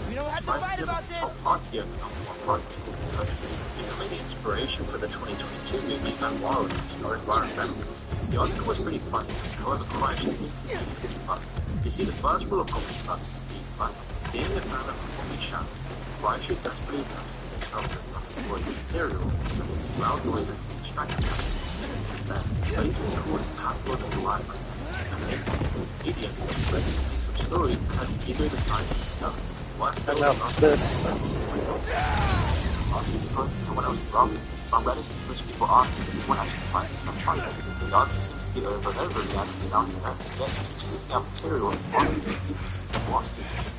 We don't have to fight about this. party of number 1 party in the country, becoming the inspiration for the 2022 movie Van Wild, starring Ryan Reynolds. The article was pretty funny, however questions need to be fun. You see, the first rule of comedy club is being fun. Being a fan of performing channels. Kreischer desperately attempts to get shelter towards the material, but the ground noise is distracting him. Then, later recorded catalog of the library, and the instance of media that resonates with story has either decided to go. Once they were not this. Because someone else is wrong. On Reddit, which people ask if one actually finds stuff funny. The answer seems to be over and over again without the end. Yet, choosing out material and following the people seem to watch.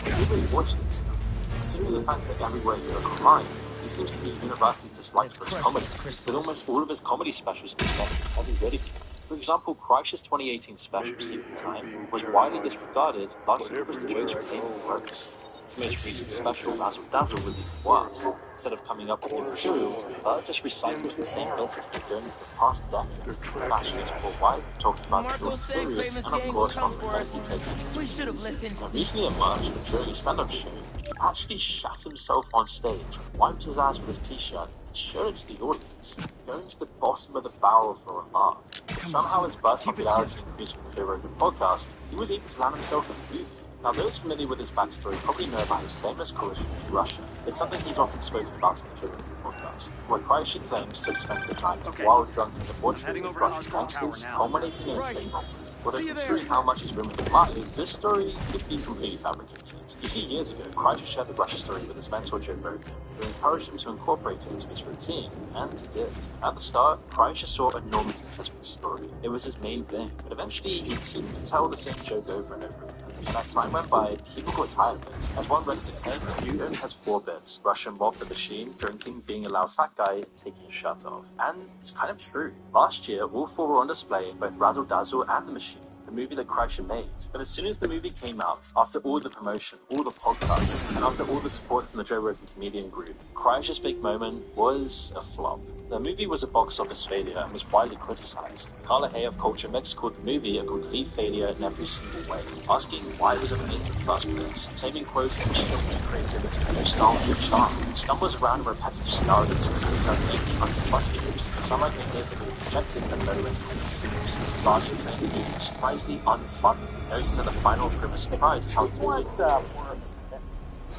You really watch this stuff. Considering the fact that everywhere you look online, he seems to be universally disliked for his comedy, with almost all of his comedy specials being met with heavy ridicule. For example, Kreischer's 2018 special, Secret Time, was widely disregarded, largely because the jokes were painfully gross. His most recent special, Razzle Dazzle, was even worse. Instead of coming up with new material, Bert just recycles the same bits he's been doing for the past decade, bashing his poor wife, talking about the short periods, and of course, on the he takes. We should have listened. Now, recently at March, during a stand-up show, he actually shat himself on stage, wiped his ass with his t-shirt, and showed it to the audience, going to the bottom of the barrel for a laugh. Somehow, as Bert's popularity increased with the Joe Rogan podcast, he was able to land himself in a movie. Now, those familiar with his backstory probably know about his famous college trip to Russia. It's something he's often spoken about in the Joe Rogan podcast, where Kreischer claims to have spent the night while drunk in the debauchery with Russian gangsters, culminating in a train robbery. Although considering how much is rumored to lie, this story could be completely fabricated. You see, years ago, Kreischer shared the Russia story with his mentor Joe Rogan, who encouraged him to incorporate it into his routine, and he did. At the start, Kreischer saw enormous success with the story. It was his main thing, but eventually he'd seemed to tell the same joke over and over again. And as time went by, people got tired of it. As one Redditor claims, he only has 4 bits: Russian mob, the machine, drinking, being a loud fat guy, taking his shirt off. And it's kind of true. Last year, all 4 were on display in both Razzle Dazzle and the Machine, the movie that Kreischer made. But as soon as the movie came out, after all the promotion, all the podcasts, and after all the support from the Joe Rogan comedian group, Kreischer's big moment was a flop. The movie was a box office failure and was widely criticized. Carla Hay of Culture Mix called the movie a complete failure in every single way, asking why it was ever made in the first place, claiming, quote, that she has recreated its new style and charm. It stumbles around a repetitive style that considers that maybe unfunny news, and some like ideas that were rejected and low-income news, largely claiming to be surprisingly unfunny, noticing that the final premise surprise is how the movie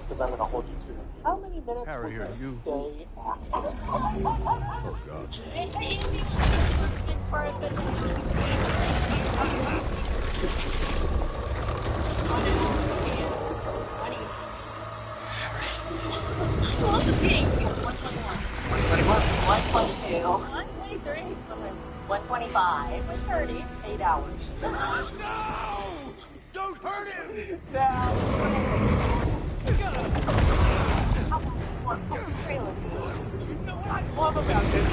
because I'm going to hold you to it. How many minutes Harry, will you are you- stay after? Oh, God. $121, 125, 130, 8 hours. No! Don't hurt him! Now. What I love about this.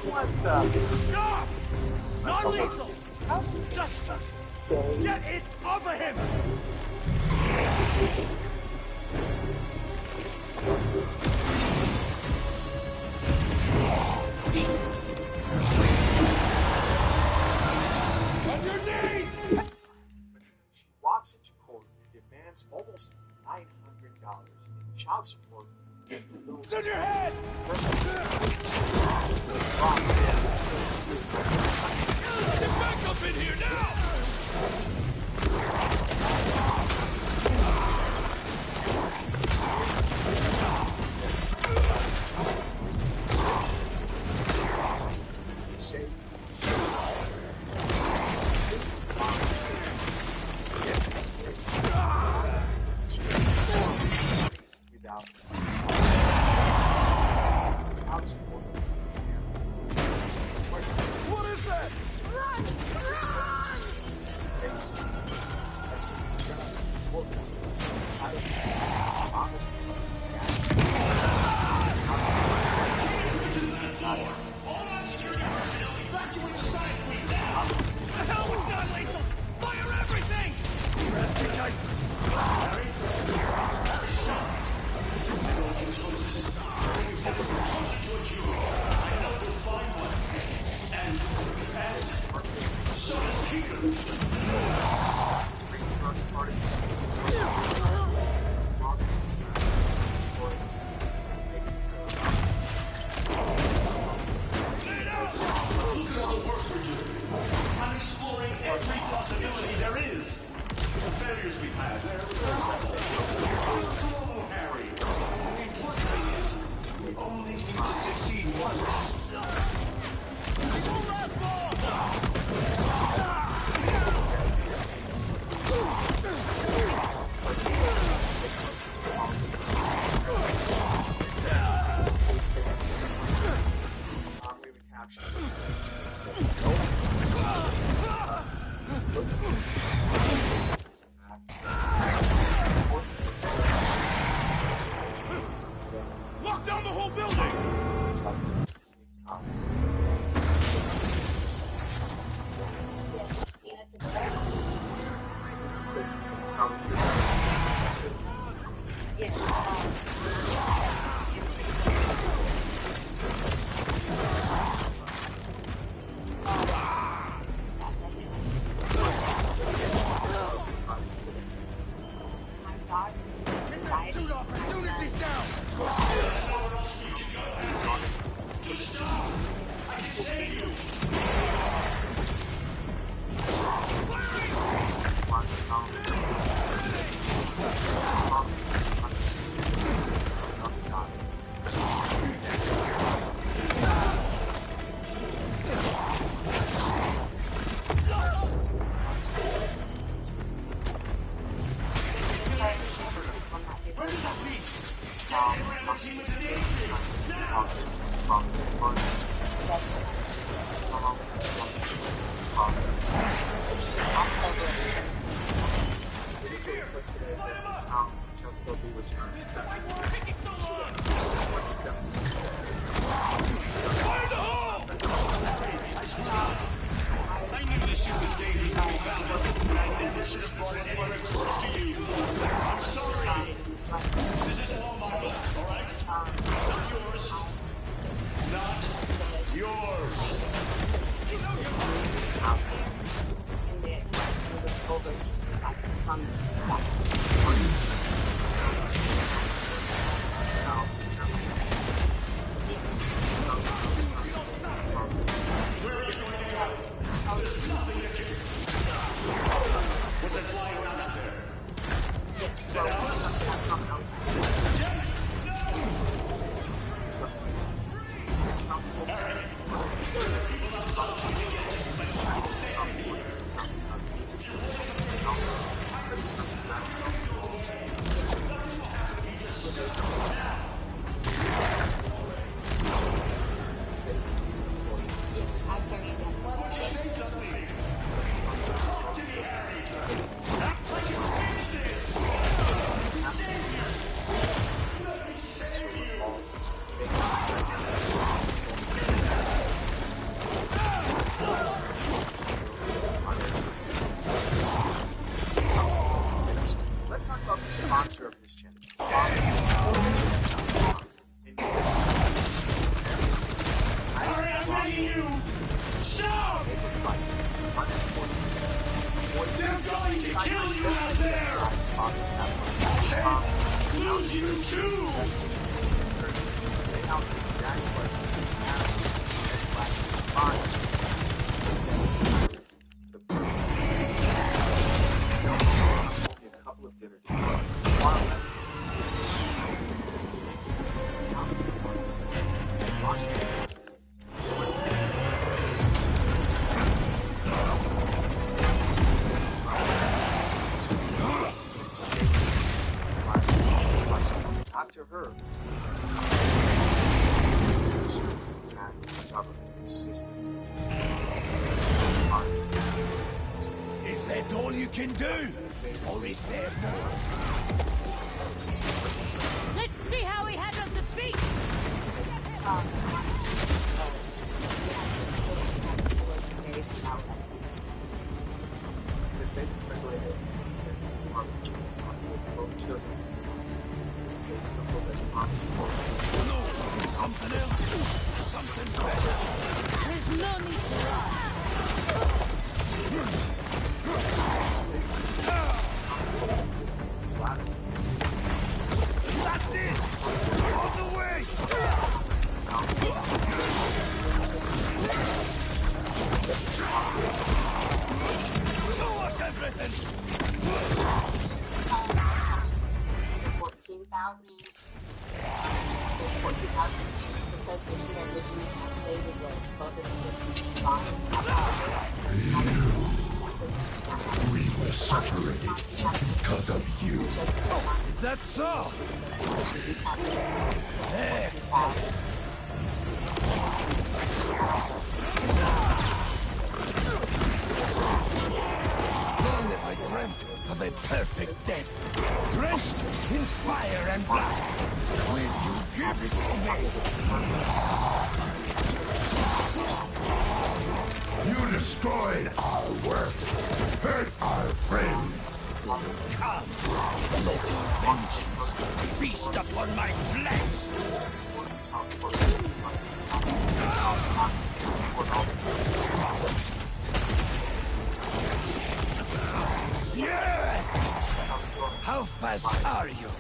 What's up? Stop! It's not lethal! Just get it off of him! On your knees! She walks into court and demands almost $900 in child support. It's on your head! Get back up in here now! What is that? The hell was not lethal! Fire everything! actually so no. Lock down the whole building! Let's talk about the sponsor of this channel. They're going to kill you out there! Lose you too! A couple of dinner dates. Far less to her, Is that all you can do? Or is there more? Let's see how he handles defeat! The state is speculated as both children. Since they couple that opposite points. No, something else. Something's better. There's no need to rush. That's it! On the way! Show us everything! 14,000 because the shit originally activated was We were separated because of you. Is that so? Excellent. it to me. You destroyed our work, hurt our friends. Come, let your vengeance feast upon my flesh. Yes! How fast are you?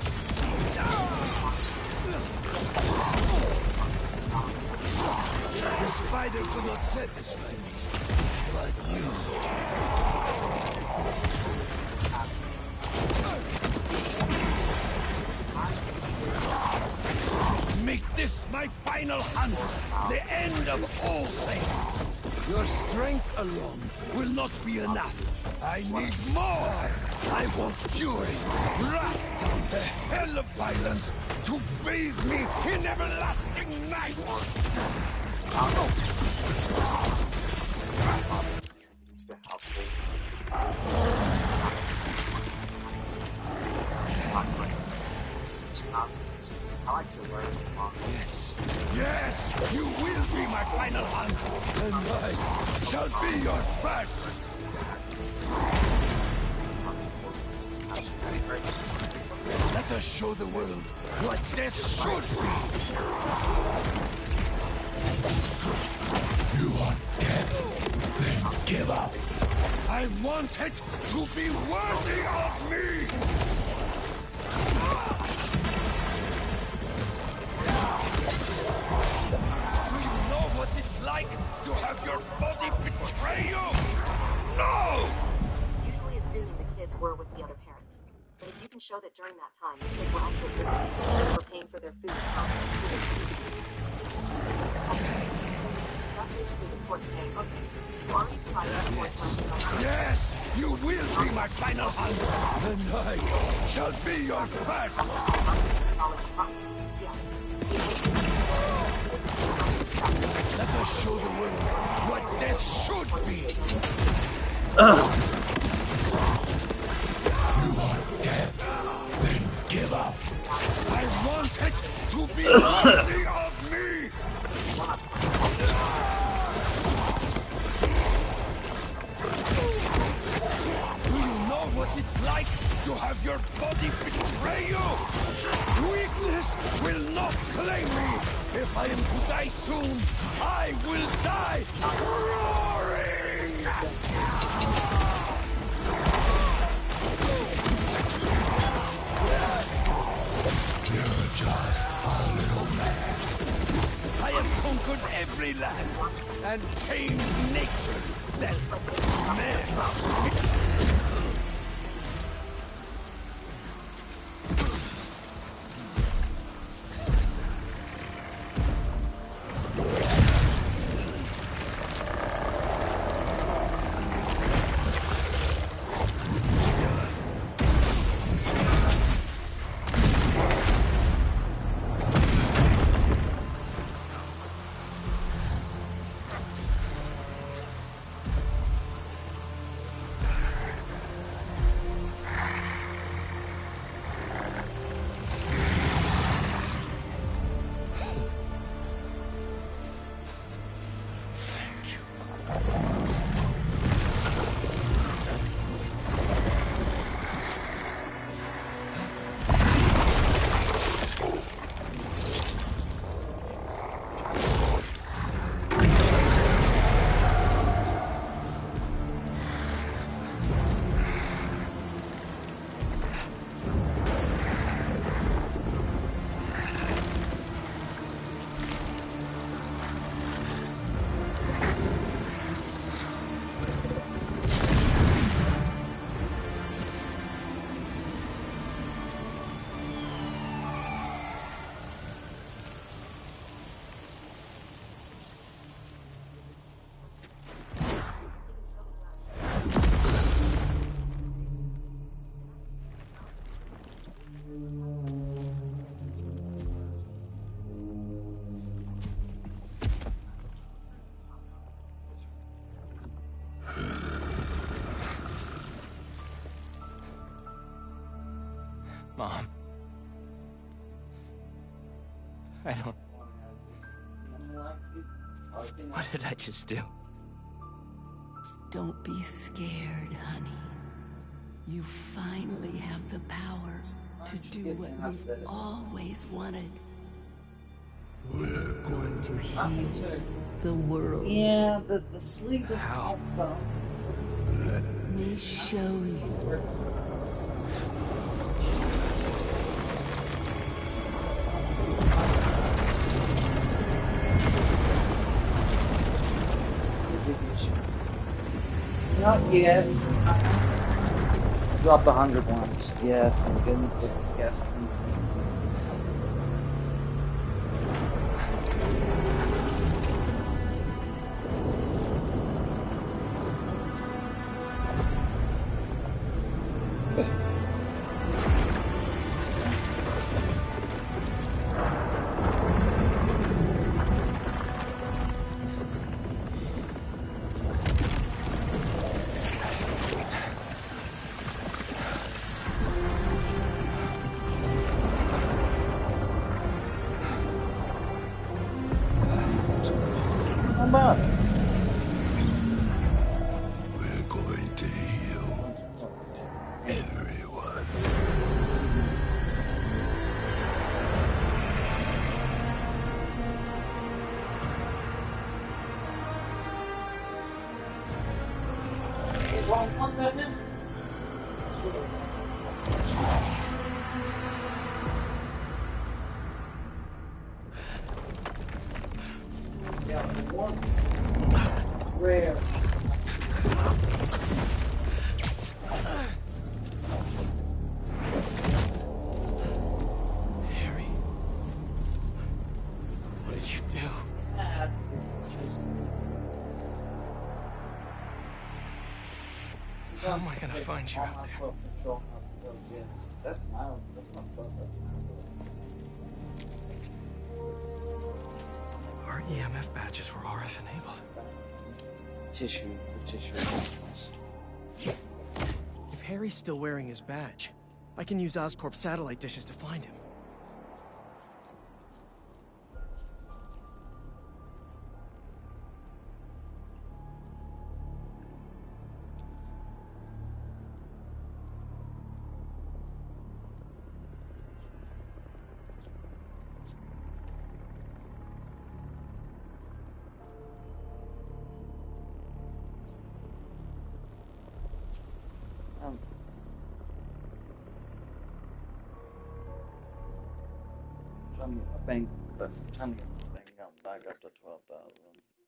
The spider could not satisfy me, but you... Make this my final hunt, the end of all things. Your strength alone will not be enough. I need more. I want fury, wrath, the hell of violence to bathe me in everlasting night. I like to learn from mom. Yes, yes, you will be my final hunt, and I shall be your first. Let us show the world what death should be. You want death? Then give up. I want it to be worthy of me. What it's like to have your body betray you? No! Usually assuming the kids were with the other parent. But if you can show that during that time, the kids were actually living, they were paying for their food, house, and school. That's basically the court saying, okay, you already provided us for Yes, you will be my final hunt, and I shall be your first. Yes. Let us show the world what death should be. You want death? Then give up. I want it to be worthy of me. Do you know what it's like to have your body betray you? Weakness will not claim me. If I am to die soon, I will die roaring! You're just a little man. I have conquered every land and tamed nature itself. Man! I don't... What did I just do? Don't be scared, honey. You finally have the power to do what you've always wanted. We're going to heal the world. Yeah, the sleep is also. Let me show you. Not yet. Drop the 100 ones. Yes, thank goodness they cast them. We're going to heal everyone. Yeah, the ones rare. Harry, what did you do? How am I gonna find you out there? That's mild. That's not fun. Our EMF badges were RF enabled. Tissue. If Harry's still wearing his badge, I can use Oscorp satellite dishes to find him. Trying to get my bank account back up to 12,000.